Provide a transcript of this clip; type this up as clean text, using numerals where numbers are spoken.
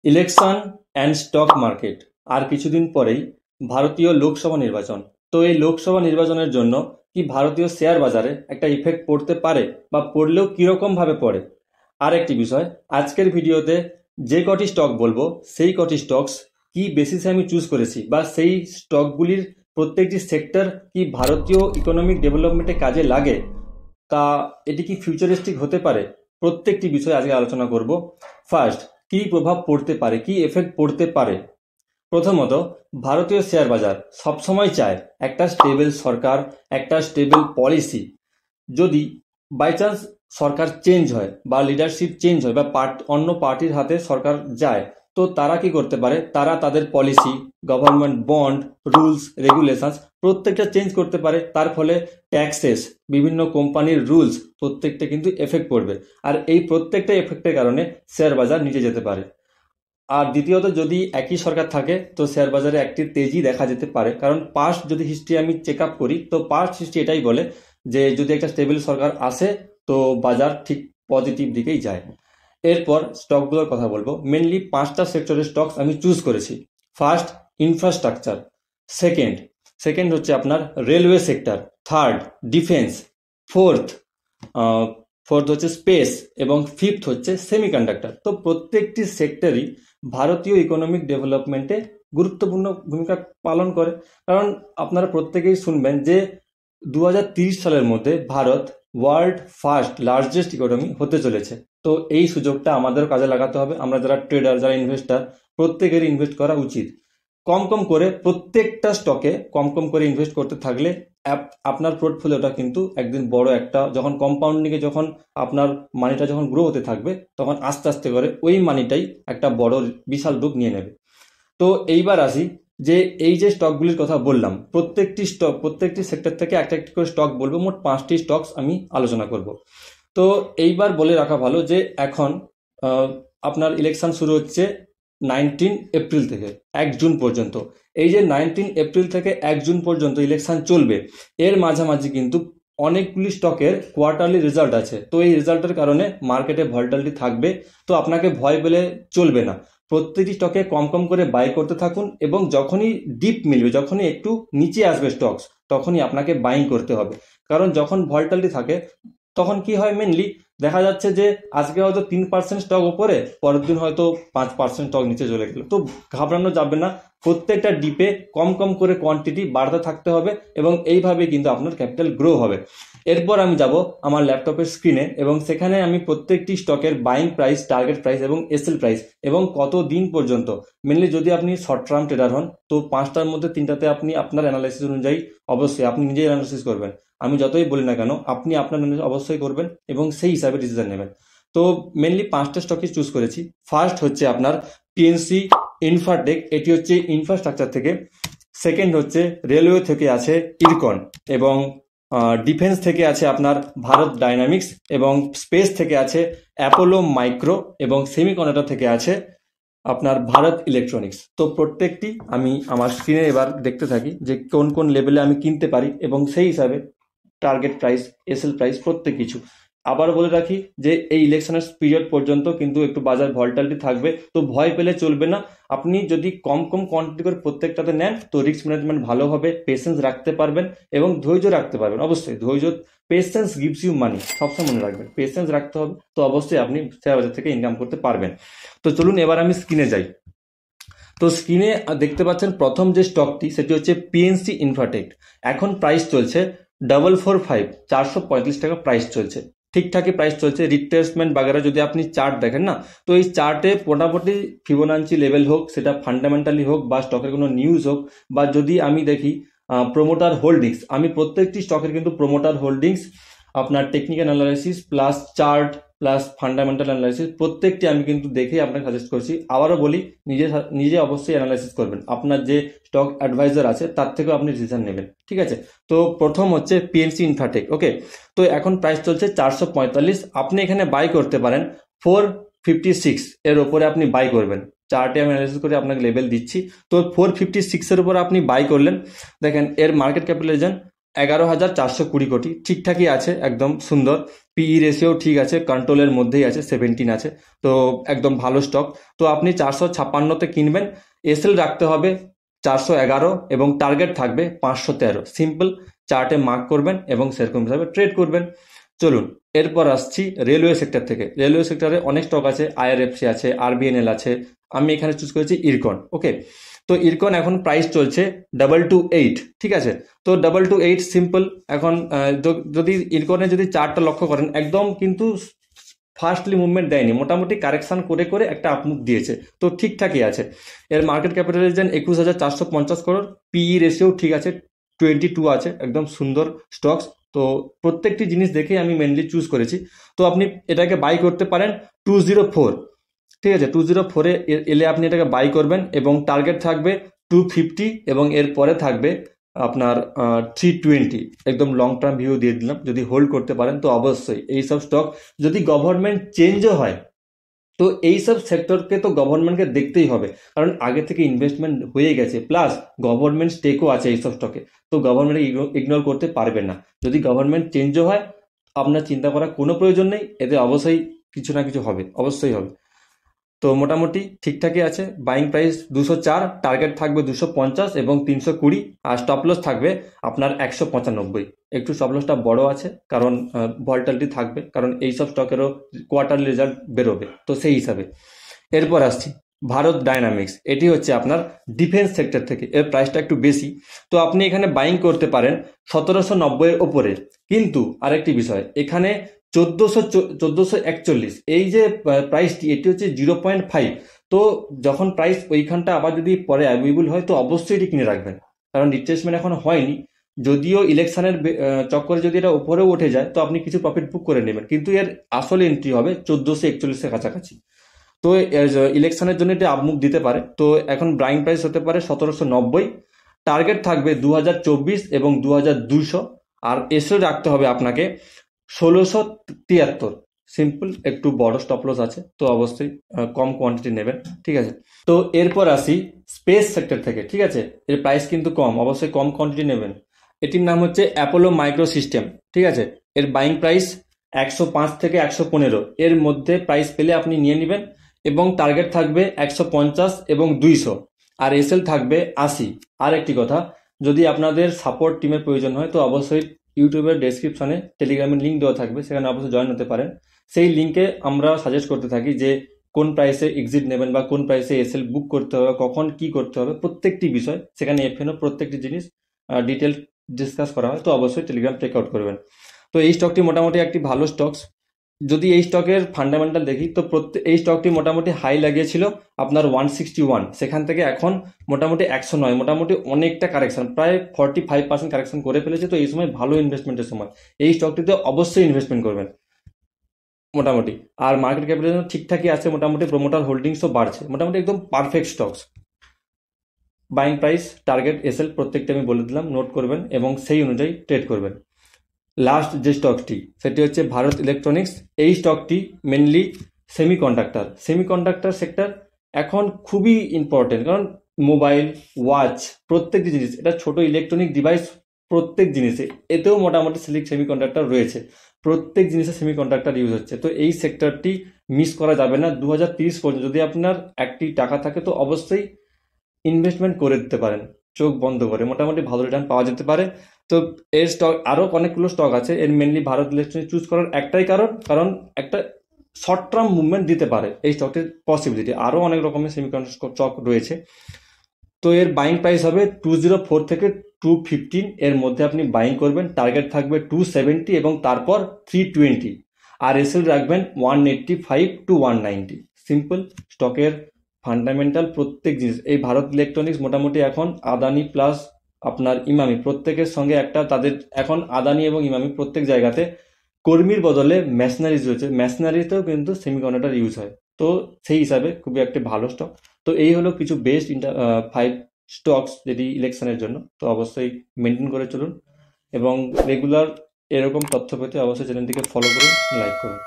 Election and stock market আর কিছুদিন পরেই ভারতীয় লোকসভা নির্বাচন। তো এই লোকসভা নির্বাচনের জন্য কি ভারতীয় শেয়ার বাজারে একটা ইফেক্ট পড়তে পারে বা পড়লেও কীরকম ভাবে পড়ে? আর একটি বিষয়, আজকের ভিডিওতে যে কটি স্টক বলবো সেই কটি স্টকস কি বেসিসে আমি চুজ করেছি বা সেই স্টকগুলির প্রত্যেকটি সেক্টর কি ভারতীয় ইকোনমিক ডেভেলপমেন্টে কাজে লাগে, তা এটি কি ফিউচারিস্টিক হতে পারে, প্রত্যেকটি বিষয় আজকে আলোচনা করব। ফার্স্ট, কি প্রভাব পড়তে পারে, কি এফেক্ট পড়তে পারে। প্রথমত, ভারতীয় শেয়ার বাজার সবসময় চায় একটা স্টেবল সরকার, একটা স্টেবল পলিসি। যদি বাই চান্স সরকার চেঞ্জ হয় বা লিডারশিপ চেঞ্জ হয় বা অন্য পার্টির হাতে সরকার যায়, তো তারা কি করতে পারে, তারা তাদের policy, government bond, rules regulations প্রত্যেকটা চেঞ্জ করতে পারে। তার ফলে ট্যাক্সেস, বিভিন্ন কোম্পানির রুলস প্রত্যেকটা কিন্তু এফেক্ট পড়বে, আর এই প্রত্যেকটা এফেক্টের কারণে শেয়ার বাজার নিচে যেতে পারে। আর দ্বিতীয়ত, যদি একই সরকার থাকে তো শেয়ার বাজারে একটি তেজি দেখা যেতে পারে, কারণ পাস্ট যদি হিস্ট্রি আমি চেক আপ করি তো পাস্ট হিস্ট্রি এটাই বলে যে যদি একটা স্টেবল সরকার আসে তো বাজার ঠিক পজিটিভ দিকেই যায়। এরপর স্টকগুলোর কথা বলবো। মেনলি 5টা সেক্টরের স্টকস আমি চুজ করেছি। First, infrastructure. সেকেন্ড সেকেন্ড হচ্ছে আপনার railway sector. Third, defence. Fourth fourth হচ্ছে স্পেস, এবং ফিফথ হচ্ছে সেমিকন্ডাক্টর। তো প্রত্যেকটি সেক্টরই ভারতীয় ইকোনমিক ডেভেলপমেন্টে গুরুত্বপূর্ণ ভূমিকা পালন করে। কারণ আপনারা প্রত্যেকেই শুনবেন যে 2030 সালের মধ্যে Bharat world first largest economy হতে চলেছে। তো এই সুযোগটা আমাদেরও কাজে লাগাতে হবে। আমরা যারা ট্রেডার, যারা ইনভেস্টার, প্রত্যেকেরই ইনভেস্ট করা উচিত। কম কম করে প্রত্যেকটা স্টকে কম কম করে ইনভেস্ট করতে থাকলে আপনার পোর্টফোলিওটা কিন্তু একদিন বড় একটা, যখন কম্পাউন্ডিংয়ে যখন আপনার মানিটা যখন গ্রো হতে থাকবে, তখন আস্তে আস্তে করে ওই মানিটাই একটা বড় বিশাল রূপ নিয়ে নেবে। তো এইবার আসি যে এই যে স্টকগুলির কথা বললাম, প্রত্যেকটি সেক্টর থেকে একটা একটি করে স্টক বলবো। মোট 5টি স্টকস আমি আলোচনা করব। তো এইবার বলে রাখা ভালো যে এখন আপনার ইলেকশন শুরু হচ্ছে 19 এপ্রিল থেকে 1 জুন পর্যন্ত। এই যে 19 এপ্রিল থেকে 1 জুন পর্যন্ত ইলেকশন চলবে, এর মাঝামাঝি কিন্তু অনেকগুলি স্টকের কোয়ার্টারলি রেজাল্ট আছে। তো এই রেজাল্টের কারণে মার্কেটে ভলটালিটি থাকবে। তো আপনাকে ভয় পেলে চলবে না। প্রত্যেকটি স্টকে কম কম করে বাই করতে থাকুন, এবং যখনই ডিপ মিলবে, যখনই একটু নিচে আসবে স্টকস, তখনই আপনাকে বাইং করতে হবে। কারণ যখন ভলটালিটি থাকে তখন কি হয়, মেনলি দেখা যাচ্ছে যে আজকে হয়তো 3% স্টক ওপরে, পরের দিন হয়তো 5% স্টক নিচে চলে গেল। তো ঘাবড়ানো যাবে না। প্রত্যেকটা ডিপে কম কম করে কোয়ান্টিটি বাড়তে থাকতে হবে, এবং এইভাবে কিন্তু আপনার ক্যাপিটাল গ্রো হবে। এরপর আমি যাব আমার ল্যাপটপের স্ক্রিনে, এবং সেখানে আমি প্রত্যেকটি স্টকের বাইং প্রাইস, টার্গেট প্রাইস এবং এসএল প্রাইস, এবং কত দিন পর্যন্ত। মেনলি যদি আপনি শর্ট টার্ম ট্রেডার হন তো 5টার মধ্যে 3টাতে আপনি আপনার অ্যানালাইসিস অনুযায়ী, অবশ্যই আপনি নিজেই অ্যানালাইসিস করবেন। আমি যতই বলি না কেন, আপনি আপনার অ্যানালাইসিস অবশ্যই করবেন এবং সেই হিসাবে ডিসিশন নেবেন। তো মেনলি 5টা স্টকই চুজ করেছি। ফার্স্ট হচ্ছে আপনার পিএনসি ইনফ্রাটেক, এটি হচ্ছে ইনফ্রাস্ট্রাকচার থেকে। সেকেন্ড হচ্ছে রেলওয়ে থেকে আছে ইরকন, এবং ডিফেন্স থেকে আছে আপনার ভারত ডাইনামিক্স, এবং স্পেস থেকে আছে অ্যাপোলো মাইক্রো, এবং সেমিকন্ডাক্টর থেকে আছে আপনার ভারত ইলেকট্রনিক্স। তো প্রত্যেকটি আমি আমার স্ক্রিনে এবার দেখতে থাকি যে কোন কোন লেভেলে আমি কিনতে পারি, এবং সেই হিসাবে টার্গেট প্রাইস, এসএল প্রাইস, প্রত্যেক কিছু। আবার বলে রাখি যে এই ইলেকশনের পিরিয়ড পর্যন্ত কিন্তু একটু বাজার ভলটালিটি থাকবে, তো ভয় পেলে চলবে না। আপনি যদি কম কম কোয়ান্টিটি করে প্রত্যেকটাতে নেন তো রিস্ক ম্যানেজমেন্ট ভালো হবে, পেশেন্স রাখতে পারবেন এবং ধৈর্য রাখতে পারবেন। অবশ্যই ধৈর্য, পেশেন্স গিভস ইউ মানি, সবসময় মনে রাখবেন, পেশেন্স রাখতে হবে। তো অবশ্যই আপনি শেয়ার বাজার থেকে ইনকাম করতে পারবেন। তো চলুন এবার আমি স্ক্রিনে যাই। তো স্ক্রিনে দেখতে পাচ্ছেন প্রথম যে স্টকটি, সেটি হচ্ছে পিএনসি ইনফ্রাটেক। এখন প্রাইস চলছে 445, 435 টাকা প্রাইস চলছে। ঠিকঠাকই প্রাইস চলছে। রিট্রেসমেন্ট বাগেরা যদি আপনি চার্ট দেখেন না, তো এই চার্টে মোটামুটি ফিবোনাচি লেভেল হোক, সেটা ফান্ডামেন্টালি হোক বা স্টকের কোনো নিউজ হোক, বা যদি আমি দেখি প্রোমোটার হোল্ডিংস, আমি প্রত্যেকটি স্টকের কিন্তু প্রোমোটার হোল্ডিংস, আপনার technical analysis plus chart plus fundamental analysis, প্রত্যেকটি আমি কিন্তু দেখেই আপনাকে সাজেস্ট করছি। আবারও বলি, নিজে অবশ্যই অ্যানালাইসিস করবেন। আপনার যে স্টক অ্যাডভাইজার আছে তার থেকেও আপনি ডিসিশন নেবেন, ঠিক আছে? তো প্রথম হচ্ছে পিএনসি ইনফ্রাটেক। ওকে, তো এখন প্রাইস চলছে 445। আপনি এখানে বাই করতে পারেন 456 এর ওপরে আপনি বাই করবেন। চার্টে আমি অ্যানালাইসিস করে আপনাকে লেভেল দিচ্ছি। তো 456 এর উপর আপনি বাই করলেন। দেখেন এর মার্কেট ক্যাপিটালাইজেশন 11,420 কোটি, ঠিকঠাকই আছে, একদম সুন্দর। পিই রেশিও ঠিক আছে, কন্ট্রোলের মধ্যেই আছে, 17 আছে, তো একদম ভালো স্টক। তো আপনি 456তে কিনবেন, এসএল রাখতে হবে 411 এবং টার্গেট থাকবে 513। সিম্পল, চার্টে মার্ক করবেন এবং সেরকম হিসাবে ট্রেড করবেন। চলুন এরপর আসছি রেলওয়ে সেক্টর থেকে। রেলওয়ে সেক্টরে অনেক স্টক আছে, আইআরএফসি আছে, আরবিএনএল আছে, আমি এখানে চুজ করেছি ইরকন। ওকে, তো ইরকন এখন প্রাইস চলছে 228, ঠিক আছে। তো 228 সিম্পল। এখন যদি ইরকনের যদি চার্টটা লক্ষ্য করেন, একদম কিন্তু ফাস্টলি মুভমেন্ট দেয়নি, মোটামুটি কারেকশন করে করে একটা আপমুভ দিয়েছে, তো ঠিকঠাকই আছে। এর মার্কেট ক্যাপিটালাইজেশন 21,450 crore, পিই রেশিও ঠিক আছে, 22 আছে, একদম সুন্দর স্টকস। তো প্রত্যেকটি জিনিস দেখে আমি মেনলি চুজ করেছি। তো আপনি এটাকে বাই করতে পারেন 204, ঠিক আছে। 204-এ এলে আপনি এটাকে বাই করবেন এবং টার্গেট থাকবে 250 এবং এর পরে থাকবে আপনার 320। একদম লং টার্ম ভিউ দিয়ে দিলাম। যদি হোল্ড করতে পারেন তো অবশ্যই এইসব স্টক, যদি গভর্নমেন্ট চেঞ্জও হয় তো এইসব সেক্টরকে তো গভর্নমেন্টকে দেখতেই হবে, কারণ আগে থেকে ইনভেস্টমেন্ট হয়ে গেছে, প্লাস গভর্নমেন্ট স্টেকও আছে এইসব স্টকে, তো গভর্নমেন্ট ইগনোর করতে পারবে না। যদি গভর্নমেন্ট চেঞ্জও হয় আপনার চিন্তা করার কোনো প্রয়োজন নেই, এতে অবশ্যই কিছু না কিছু হবে, অবশ্যই হবে। তো মোটামুটি ঠিকঠাকই আছে। বাইং প্রাইস 204, টার্গেট থাকবে 250 এবং 320, আর স্টপ লস থাকবে আপনার 195। একটু স্টপ লসটা বড় আছে, কারণ ভলটালিটি থাকবে, কারণ এইসব স্টকেরও কোয়ার্টারলি রেজাল্ট বেরোবে, তো সেই হিসাবে। এরপর আসছি ভারত ডায়নামিক্স। এটি হচ্ছে আপনার ডিফেন্স সেক্টর থেকে, এর প্রাইসটা একটু বেশি, তো আপনি এখানে বাইং করতে পারেন 1790-এর ওপরে। কিন্তু আরেকটি বিষয়, এখানে 1441, এই যে প্রাইসটি, এটি হচ্ছে 0.5। তো যখন প্রাইস ওইখানটা আবার যদি পরে অ্যাভেলেবল হয় তো অবশ্যই এটি কিনে রাখবেন, কারণ রিট্রেসমেন্ট এখন হয়নি। যদিও ইলেকশনের চক্করে যদি এটা উপরেও উঠে যায় তো আপনি কিছু প্রফিট বুক করে নেবেন, কিন্তু এর আসল এন্ট্রি হবে 1441-এর কাছাকাছি। তো ইলেকশনের জন্য এটা আপমুভ দিতে পারে। তো এখন ব্রাইং প্রাইস হতে পারে 1790, টার্গেট থাকবে 2024 এবং 2200, আর এসে রাখতে হবে আপনাকে 1673। সিম্পল, একটু বড় স্টপ লস আছে, তো অবশ্যই কম কোয়ান্টিটি নেবেন, ঠিক আছে। তো এরপর আসি স্পেস সেক্টর থেকে, ঠিক আছে। এর প্রাইস কিন্তু কম, অবশ্যই কম কোয়ান্টিটি নেবেন। এটির নাম হচ্ছে অ্যাপোলো মাইক্রো সিস্টেম, ঠিক আছে। এর বাইং প্রাইস 105 থেকে 115, এর মধ্যে প্রাইস পেলে আপনি নিয়ে নেবেন এবং টার্গেট থাকবে 150 এবং 200, আর এসএল থাকবে 80। আর একটি কথা, যদি আপনাদের সাপোর্ট টিমের প্রয়োজন হয় তো অবশ্যই ইউটিউবের ডেসক্রিপশনে টেলিগ্রামের লিঙ্ক দেওয়া থাকবে, সেখানে অবশ্যই জয়েন হতে পারেন। সেই লিঙ্কে আমরা সাজেস্ট করতে থাকি যে কোন প্রাইসে এক্সিট নেবেন বা কোন প্রাইসে এসএল বুক করতে হবে, কখন কি করতে হবে, প্রত্যেকটি বিষয় সেখানে এফএনও প্রত্যেকটি জিনিস ডিটেল ডিসকাস করা হয়, তো অবশ্যই টেলিগ্রাম চেক আউট করবেন। তো এই স্টকটি মোটামুটি একটি ভালো স্টকস। যদি এই স্টকের ফান্ডামেন্টাল দেখি তো এই স্টকটি মোটামুটি হাই লাগিয়েছিল আপনার 161, সেখান থেকে এখন মোটামুটি 109, মোটামুটি অনেকটা কারেকশন, প্রায় 45% কারেকশন করে ফেলেছে। তো এই সময় ভালো ইনভেস্টমেন্টের সময়, এই স্টকটিতে অবশ্যই ইনভেস্টমেন্ট করবেন মোটামুটি। আর মার্কেট ক্যাপিটালাইজেশন ঠিকঠাকই আছে মোটামুটি, প্রোমোটার হোল্ডিংসও বাড়ছে, মোটামুটি একদম perfect stocks. Buying price, target, SL প্রত্যেকটা আমি বলে দিলাম, নোট করবেন এবং সেই অনুযায়ী ট্রেড করবেন। লাস্ট যে স্টকটি সেটি হচ্ছে ভারত ইলেকট্রনিক্স। এই স্টকটি মেনলি সেমিকন্ডাক্টর সেক্টর এখন খুবই ইম্পর্টেন্ট, কারণ মোবাইল, ওয়াচ, প্রত্যেকটি জিনিস, এটা ছোট ইলেকট্রনিক ডিভাইস, প্রত্যেক জিনিসে এতেও মোটামুটি সেমিকন্ডাক্টর রয়েছে, প্রত্যেক জিনিসে সেমিকন্ডাক্টর ইউজ হচ্ছে। তো এই সেক্টরটি মিস করা যাবে না। 2030 পর্যন্ত যদি আপনার একটি টাকা থাকে তো অবশ্যই ইনভেস্টমেন্ট করে দিতে পারেন, চোখ বন্ধ করে মোটামুটি ভালো রিটার্ন পাওয়া যেতে পারে। তো এর স্টক আরও অনেকগুলো স্টক আছে, এর মেনলি ভারত ইলেকট্রনিক্স চুজ করার একটাই কারণ একটা শর্ট টার্ম মুভমেন্ট দিতে পারে এই স্টকটির পসিবিলিটি। আরও অনেক রকমের সেমিকন্ডাক্টর স্টক রয়েছে। তো এর বাইং প্রাইস হবে 204 থেকে 215, এর মধ্যে আপনি বাইং করবেন, টার্গেট থাকবে 270 এবং তারপর 320, আর এসএল রাখবেন 185 টু 190। সিম্পল, স্টকের ফান্ডামেন্টাল প্রত্যেক জিনিস, এই ভারত ইলেকট্রনিক্স মোটামুটি এখন আদানি প্লাস আপনার ইমামি প্রত্যেকের সঙ্গে একটা, তাদের এখন আদানি এবং ইমামি প্রত্যেক জায়গাতে কর্মীর বদলে মেশনারিজ রয়েছে, মেশনারিতেও কিন্তু সেমিকন্ডাক্টর ইউজ হয়। তো সেই হিসাবে খুবই একটা ভালো স্টক। তো এই হলো কিছু বেস্ট 5 স্টকস যেটি ইলেকশনের জন্য, তো অবশ্যই মেনটেন করে চলুন এবং রেগুলার এরকম তথ্য পেতে অবশ্যই চ্যানেলটিকে ফলো করুন, লাইক করুন।